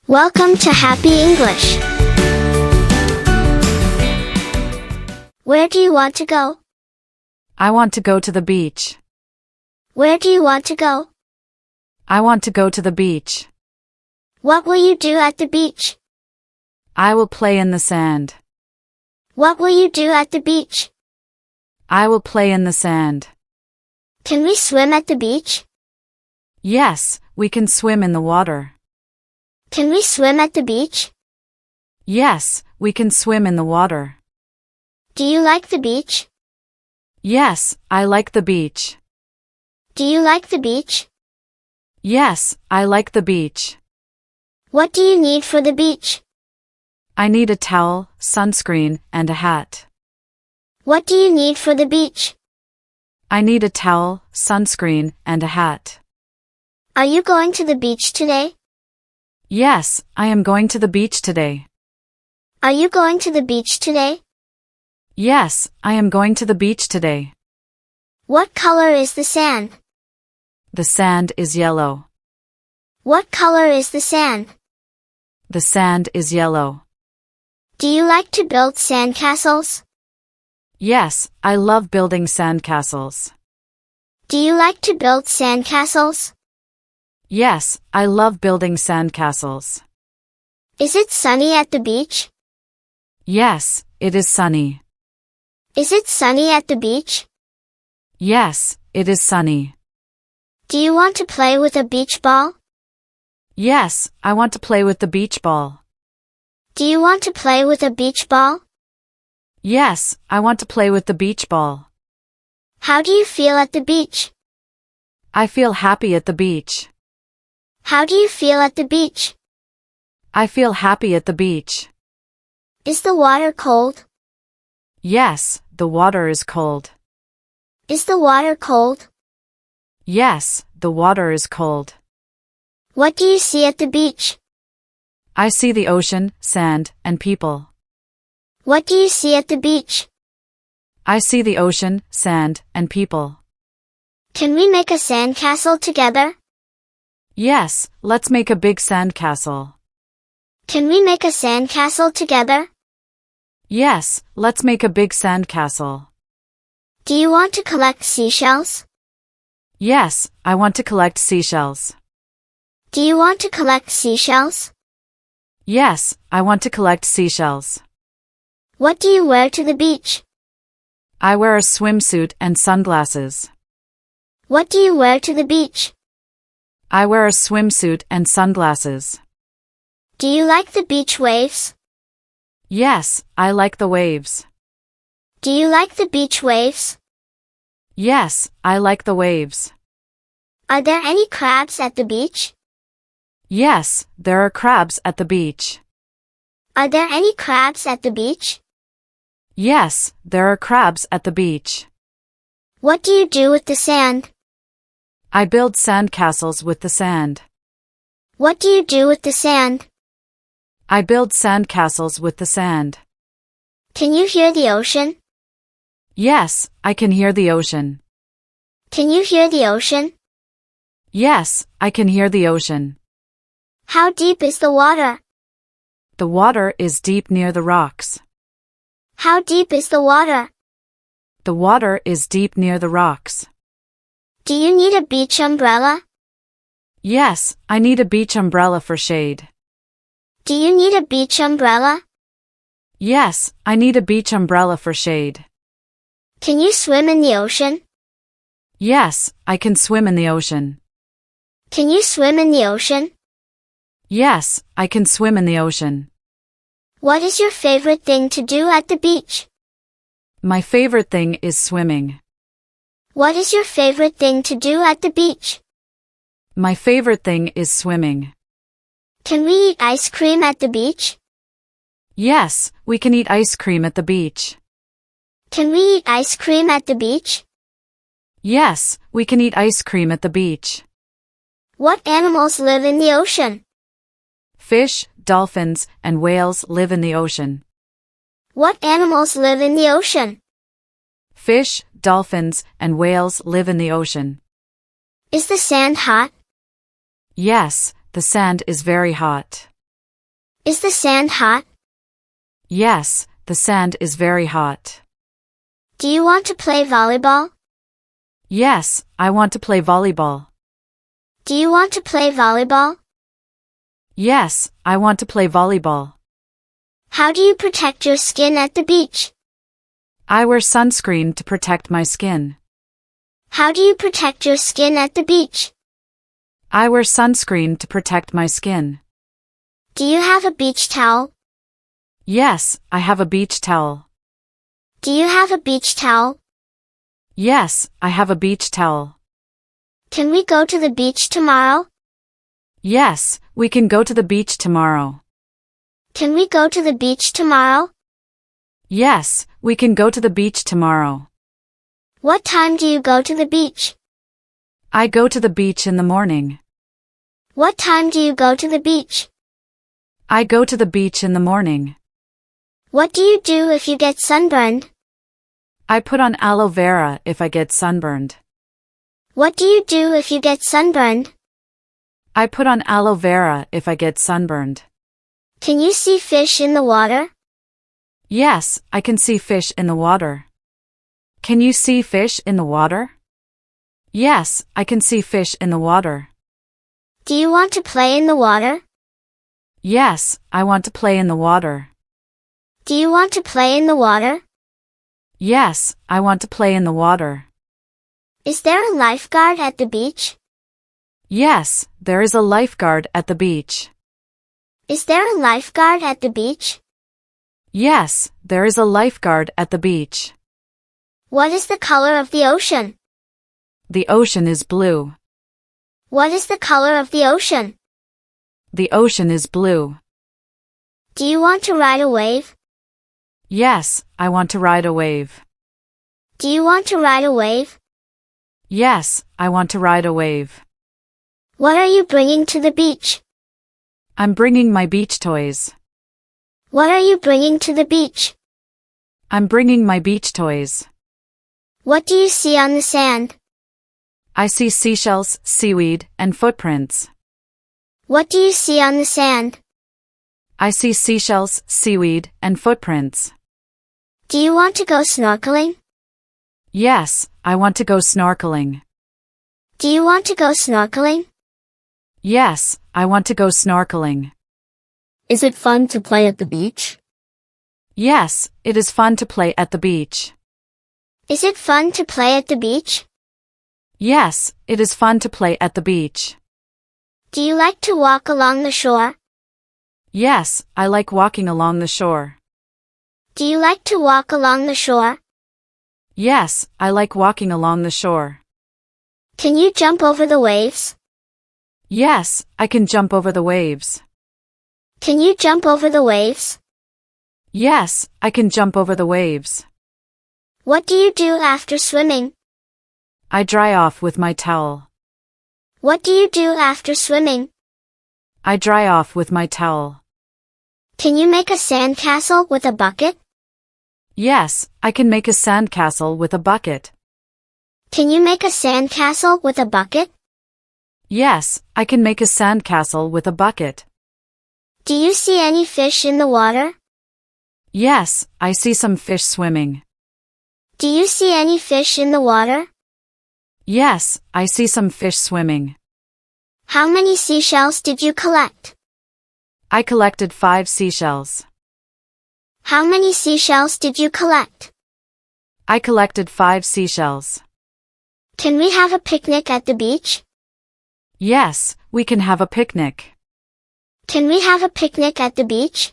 Welcome to Happy English. Where do you want to go? I want to go to the beach. Where do you want to go? I want to go to the beach. What will you do at the beach? I will play in the sand. What will you do at the beach? I will play in the sand. Can we swim at the beach? Yes, we can swim in the water. Can we swim at the beach? Yes, we can swim in the water. Do you like the beach? Yes, I like the beach. Do you like the beach? Yes, I like the beach. What do you need for the beach? I need a towel, sunscreen, and a hat. What do you need for the beach? I need a towel, sunscreen, and a hat. Are you going to the beach today? Yes, I am going to the beach today. Are you going to the beach today? Yes, I am going to the beach today. What color is the sand? The sand is yellow. What color is the sand? The sand is yellow. Do you like to build sandcastles? Yes, I love building sandcastles. Do you like to build sandcastles? Yes, I love building sandcastles. Is it sunny at the beach? Yes, it is sunny. Is it sunny at the beach? Yes, it is sunny. Do you want to play with a beach ball? Yes, I want to play with the beach ball. Do you want to play with a beach ball? Yes, I want to play with the beach ball. How do you feel at the beach? I feel happy at the beach. How do you feel at the beach? I feel happy at the beach. Is the water cold? Yes, the water is cold. Is the water cold? Yes, the water is cold. What do you see at the beach? I see the ocean, sand, and people. What do you see at the beach? I see the ocean, sand, and people. Can we make a sandcastle together? Yes, let's make a big sandcastle. Can we make a sandcastle together? Yes, let's make a big sandcastle. Do you want to collect seashells? Yes, I want to collect seashells. Do you want to collect seashells? Yes, I want to collect seashells. What do you wear to the beach? I wear a swimsuit and sunglasses. What do you wear to the beach? I wear a swimsuit and sunglasses. Do you like the beach waves? Yes, I like the waves. Do you like the beach waves? Yes, I like the waves. Are there any crabs at the beach? Yes, there are crabs at the beach. Are there any crabs at the beach? Yes, there are crabs at the beach. What do you do with the sand? I build sandcastles with the sand. What do you do with the sand? I build sandcastles with the sand. Can you hear the ocean? Yes, I can hear the ocean. Can you hear the ocean? Yes, I can hear the ocean. How deep is the water? The water is deep near the rocks. How deep is the water? The water is deep near the rocks. Do you need a beach umbrella? Yes, I need a beach umbrella for shade. Do you need a beach umbrella? Yes, I need a beach umbrella for shade. Can you swim in the ocean? Yes, I can swim in the ocean. Can you swim in the ocean? Yes, I can swim in the ocean. What is your favorite thing to do at the beach? My favorite thing is swimming. What is your favorite thing to do at the beach? My favorite thing is swimming. Can we eat ice cream at the beach? Yes, we can eat ice cream at the beach. Can we eat ice cream at the beach? Yes, we can eat ice cream at the beach. What animals live in the ocean? Fish, dolphins, and whales live in the ocean. What animals live in the ocean? Fish, dolphins, and whales live in the ocean. Is the sand hot? Yes, the sand is very hot. Is the sand hot? Yes, the sand is very hot. Do you want to play volleyball? Yes, I want to play volleyball. Do you want to play volleyball? Yes, I want to play volleyball. How do you protect your skin at the beach? I wear sunscreen to protect my skin. How do you protect your skin at the beach? I wear sunscreen to protect my skin. Do you have a beach towel? Yes, I have a beach towel. Do you have a beach towel? Yes, I have a beach towel. Can we go to the beach tomorrow? Yes, we can go to the beach tomorrow. Can we go to the beach tomorrow? Yes, we can go to the beach tomorrow. What time do you go to the beach? I go to the beach in the morning. What time do you go to the beach? I go to the beach in the morning. What do you do if you get sunburned? I put on aloe vera if I get sunburned. What do you do if you get sunburned? I put on aloe vera if I get sunburned. Can you see fish in the water? Yes, I can see fish in the water. Can you see fish in the water? Yes, I can see fish in the water. Do you want to play in the water? Yes, I want to play in the water. Do you want to play in the water? Yes, I want to play in the water. Is there a lifeguard at the beach? Yes, there is a lifeguard at the beach. Is there a lifeguard at the beach? Yes, there is a lifeguard at the beach. What is the color of the ocean? The ocean is blue. What is the color of the ocean? The ocean is blue. Do you want to ride a wave? Yes, I want to ride a wave. Do you want to ride a wave? Yes, I want to ride a wave. What are you bringing to the beach? I'm bringing my beach toys. What are you bringing to the beach? I'm bringing my beach toys. What do you see on the sand? I see seashells, seaweed, and footprints. What do you see on the sand? I see seashells, seaweed, and footprints. Do you want to go snorkeling? Yes, I want to go snorkeling. Do you want to go snorkeling? Yes, I want to go snorkeling. Is it fun to play at the beach? Yes, it is fun to play at the beach. Is it fun to play at the beach? Yes, it is fun to play at the beach. Do you like to walk along the shore? Yes, I like walking along the shore. Do you like to walk along the shore? Yes, I like walking along the shore. Can you jump over the waves? Yes, I can jump over the waves. Can you jump over the waves? Yes, I can jump over the waves. What do you do after swimming? I dry off with my towel. What do you do after swimming? I dry off with my towel. Can you make a sandcastle with a bucket? Yes, I can make a sandcastle with a bucket. Can you make a sandcastle with a bucket? Yes, I can make a sandcastle with a bucket. Do you see any fish in the water? Yes, I see some fish swimming. Do you see any fish in the water? Yes, I see some fish swimming. How many seashells did you collect? I collected 5 seashells. How many seashells did you collect? I collected 5 seashells. Can we have a picnic at the beach? Yes, we can have a picnic. Can we have a picnic at the beach?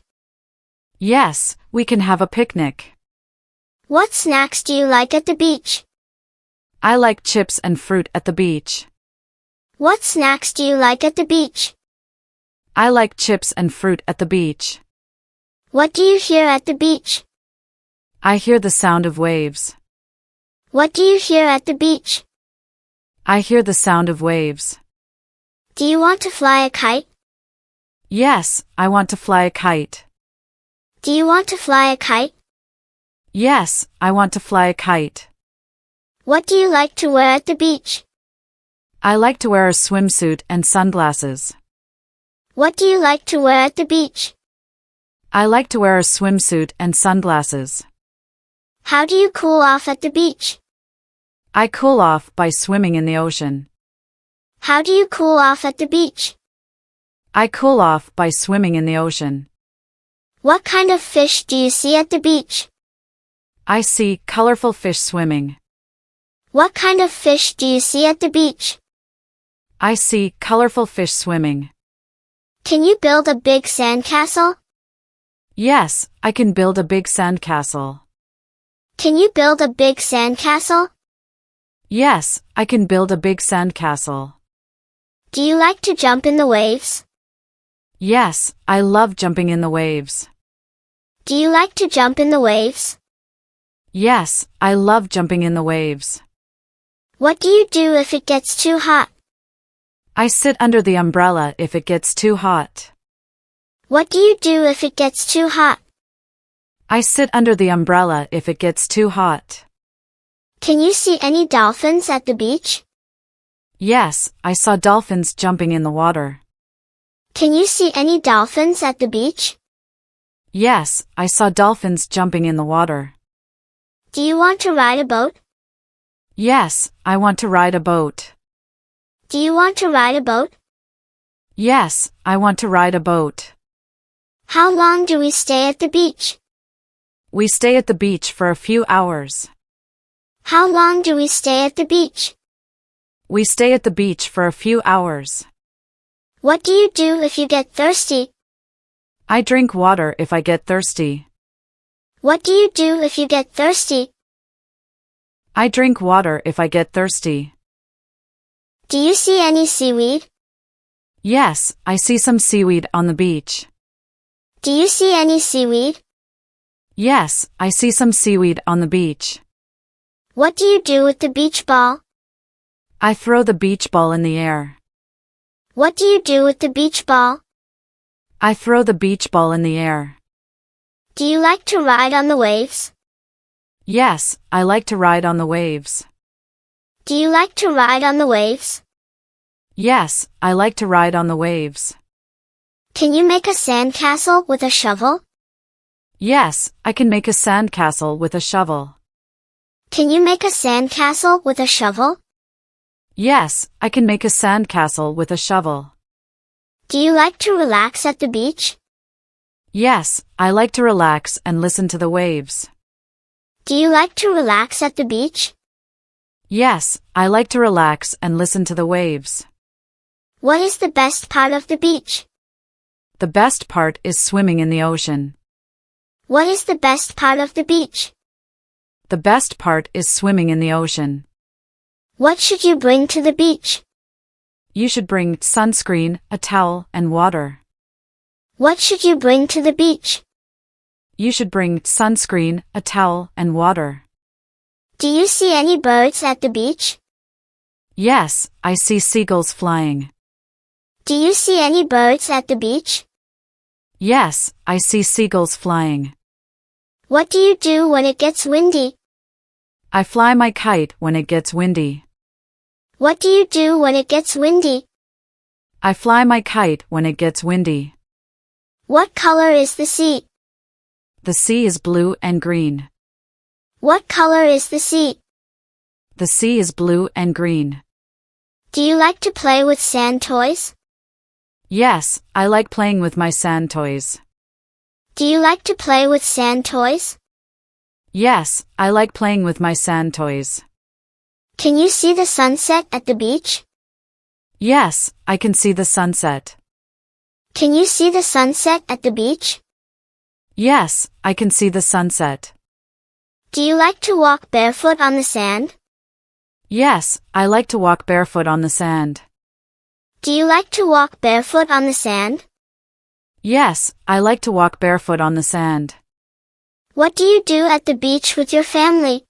Yes, we can have a picnic. What snacks do you like at the beach? I like chips and fruit at the beach. What snacks do you like at the beach? I like chips and fruit at the beach. What do you hear at the beach? I hear the sound of waves. What do you hear at the beach? I hear the sound of waves. Do you want to fly a kite? Yes, I want to fly a kite. Do you want to fly a kite? Yes, I want to fly a kite. What do you like to wear at the beach? I like to wear a swimsuit and sunglasses. What do you like to wear at the beach? I like to wear a swimsuit and sunglasses. How do you cool off at the beach? I cool off by swimming in the ocean. How do you cool off at the beach? I cool off by swimming in the ocean. What kind of fish do you see at the beach? I see colorful fish swimming. What kind of fish do you see at the beach? I see colorful fish swimming. Can you build a big sandcastle? Yes, I can build a big sandcastle. Can you build a big sandcastle? Yes, I can build a big sandcastle. Do you like to jump in the waves? Yes, I love jumping in the waves. Do you like to jump in the waves? Yes, I love jumping in the waves. What do you do if it gets too hot? I sit under the umbrella if it gets too hot. What do you do if it gets too hot? I sit under the umbrella if it gets too hot. Can you see any dolphins at the beach? Yes, I saw dolphins jumping in the water. Can you see any dolphins at the beach? Yes, I saw dolphins jumping in the water. Do you want to ride a boat? Yes, I want to ride a boat. Do you want to ride a boat? Yes, I want to ride a boat. How long do we stay at the beach? We stay at the beach for a few hours. How long do we stay at the beach? We stay at the beach for a few hours. What do you do if you get thirsty? I drink water if I get thirsty. What do you do if you get thirsty? I drink water if I get thirsty. Do you see any seaweed? Yes, I see some seaweed on the beach. Do you see any seaweed? Yes, I see some seaweed on the beach. What do you do with the beach ball? I throw the beach ball in the air. What do you do with the beach ball? I throw the beach ball in the air. Do you like to ride on the waves? Yes, I like to ride on the waves. Do you like to ride on the waves? Yes, I like to ride on the waves. Can you make a sandcastle with a shovel? Yes, I can make a sandcastle with a shovel. Can you make a sandcastle with a shovel? Yes, I can make a sandcastle with a shovel. Do you like to relax at the beach? Yes, I like to relax and listen to the waves. Do you like to relax at the beach? Yes, I like to relax and listen to the waves. What is the best part of the beach? The best part is swimming in the ocean. What is the best part of the beach? The best part is swimming in the ocean. What should you bring to the beach? You should bring sunscreen, a towel, and water. What should you bring to the beach? You should bring sunscreen, a towel, and water. Do you see any birds at the beach? Yes, I see seagulls flying. Do you see any birds at the beach? Yes, I see seagulls flying. What do you do when it gets windy? I fly my kite when it gets windy. What do you do when it gets windy? I fly my kite when it gets windy. What color is the sea? The sea is blue and green. What color is the sea? The sea is blue and green. Do you like to play with sand toys? Yes, I like playing with my sand toys. Do you like to play with sand toys? Yes, I like playing with my sand toys. Can you see the sunset at the beach? Yes, I can see the sunset. Can you see the sunset at the beach? Yes, I can see the sunset. Do you like to walk barefoot on the sand? Yes, I like to walk barefoot on the sand. Do you like to walk barefoot on the sand? Yes, I like to walk barefoot on the sand. What do you do at the beach with your family?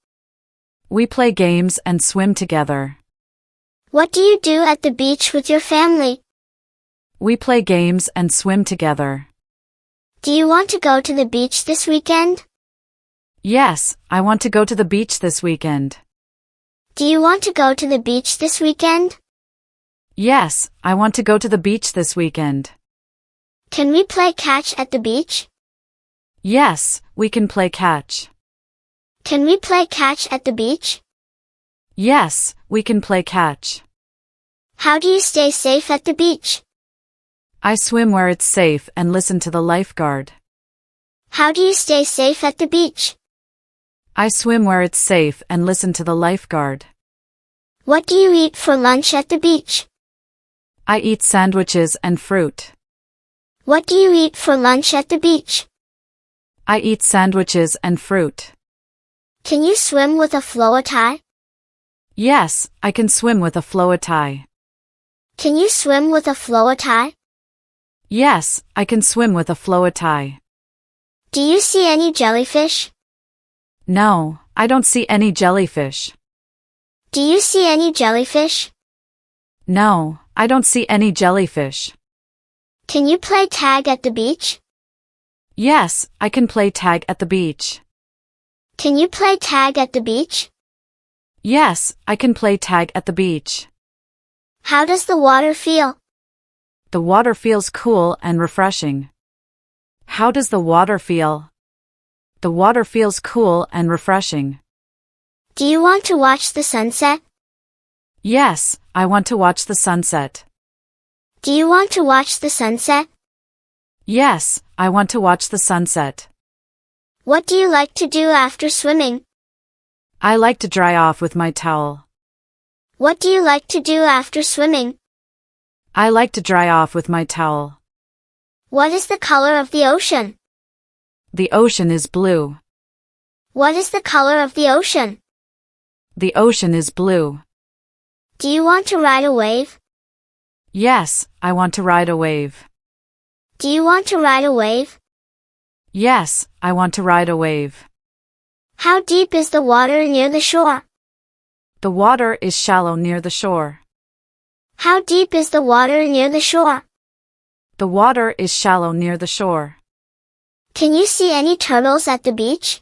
We play games and swim together. What do you do at the beach with your family? We play games and swim together. Do you want to go to the beach this weekend? Yes, I want to go to the beach this weekend. Do you want to go to the beach this weekend? Yes, I want to go to the beach this weekend. Can we play catch at the beach? Yes, we can play catch. Can we play catch at the beach? Yes, we can play catch. How do you stay safe at the beach? I swim where it's safe and listen to the lifeguard. How do you stay safe at the beach? I swim where it's safe and listen to the lifeguard. What do you eat for lunch at the beach? I eat sandwiches and fruit. What do you eat for lunch at the beach? I eat sandwiches and fruit. Can you swim with a fluency? Yes, I can swim with a fluency. Can you swim with a fluency? Yes, I can swim with a fluency. Do you see any jellyfish? No, I don't see any jellyfish. Do you see any jellyfish? No, I don't see any jellyfish. Can you play tag at the beach? Yes, I can play tag at the beach. Can you play tag at the beach? Yes, I can play tag at the beach. How does the water feel? The water feels cool and refreshing. How does the water feel? The water feels cool and refreshing. Do you want to watch the sunset? Yes, I want to watch the sunset. Do you want to watch the sunset? Yes, I want to watch the sunset. What do you like to do after swimming? I like to dry off with my towel. What do you like to do after swimming? I like to dry off with my towel. What is the color of the ocean? The ocean is blue. What is the color of the ocean? The ocean is blue. Do you want to ride a wave? Yes, I want to ride a wave. Do you want to ride a wave? Yes, I want to ride a wave. How deep is the water near the shore? The water is shallow near the shore. How deep is the water near the shore? The water is shallow near the shore. Can you see any turtles at the beach?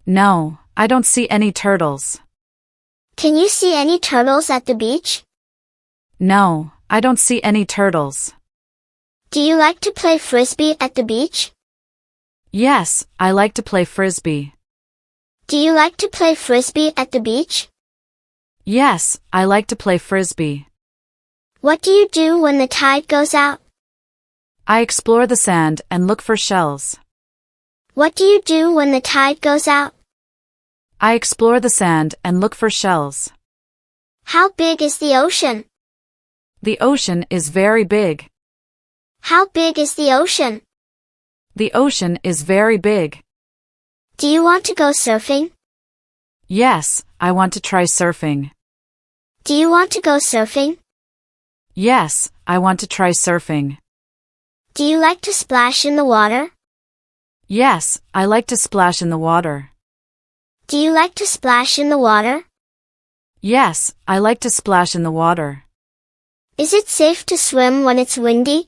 No, I don't see any turtles. Can you see any turtles at the beach? No, I don't see any turtles. Do you like to play frisbee at the beach? Yes, I like to play frisbee. Do you like to play frisbee at the beach? Yes, I like to play frisbee. What do you do when the tide goes out? I explore the sand and look for shells. What do you do when the tide goes out? I explore the sand and look for shells. How big is the ocean? The ocean is very big. How big is the ocean? The ocean is very big. Do you want to go surfing? Yes, I want to try surfing. Do you want to go surfing? Yes, I want to try surfing. Do you like to splash in the water? Yes, I like to splash in the water. Do you like to splash in the water? Yes, I like to splash in the water. Is it safe to swim when it's windy?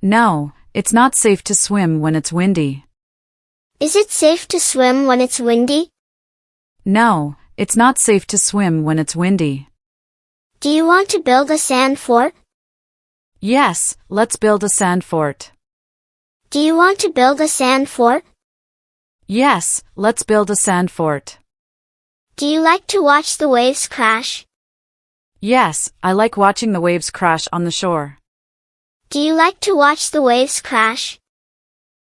No, it's not safe to swim when it's windy. Is it safe to swim when it's windy? No, it's not safe to swim when it's windy. Do you want to build a sand fort? Yes, let's build a sand fort. Do you want to build a sand fort? Yes, let's build a sand fort. Do you like to watch the waves crash? Yes, I like watching the waves crash on the shore. Do you like to watch the waves crash?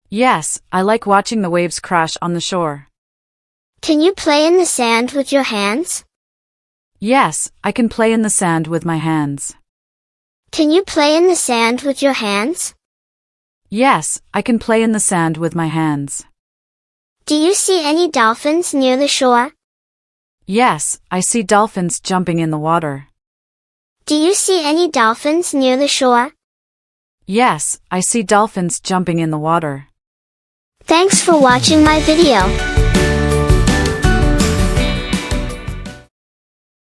Yes, I like watching the waves crash on the shore. Can you play in the sand with your hands? Yes, I can play in the sand with my hands. Can you play in the sand with your hands? Yes, I can play in the sand with my hands. Do you see any dolphins near the shore? Yes, I see dolphins jumping in the water. Do you see any dolphins near the shore? Yes, I see dolphins jumping in the water. Thanks for watching my video.